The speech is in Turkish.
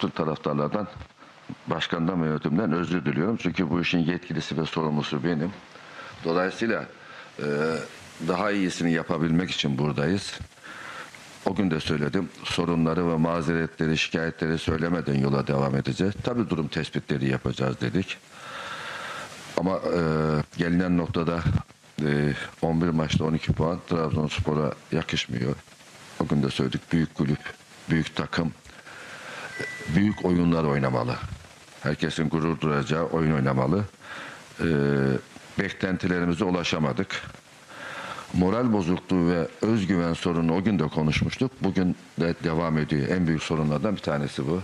bütün taraftarlardan, başkandan ve yönetimden özür diliyorum. Çünkü bu işin yetkilisi ve sorumlusu benim. Dolayısıyla daha iyisini yapabilmek için buradayız. O gün de söyledim. Sorunları ve mazeretleri, şikayetleri söylemeden yola devam edeceğiz. Tabii durum tespitleri yapacağız dedik. Ama gelinen noktada 11 maçta 12 puan Trabzonspor'a yakışmıyor. O gün de söyledik. Büyük kulüp, büyük takım, büyük oyunlar oynamalı. Herkesin gurur duyacağı oyun oynamalı. Beklentilerimize ulaşamadık. Moral bozukluğu ve özgüven sorunu o gün de konuşmuştuk. Bugün de devam ediyor. En büyük sorunlardan bir tanesi bu.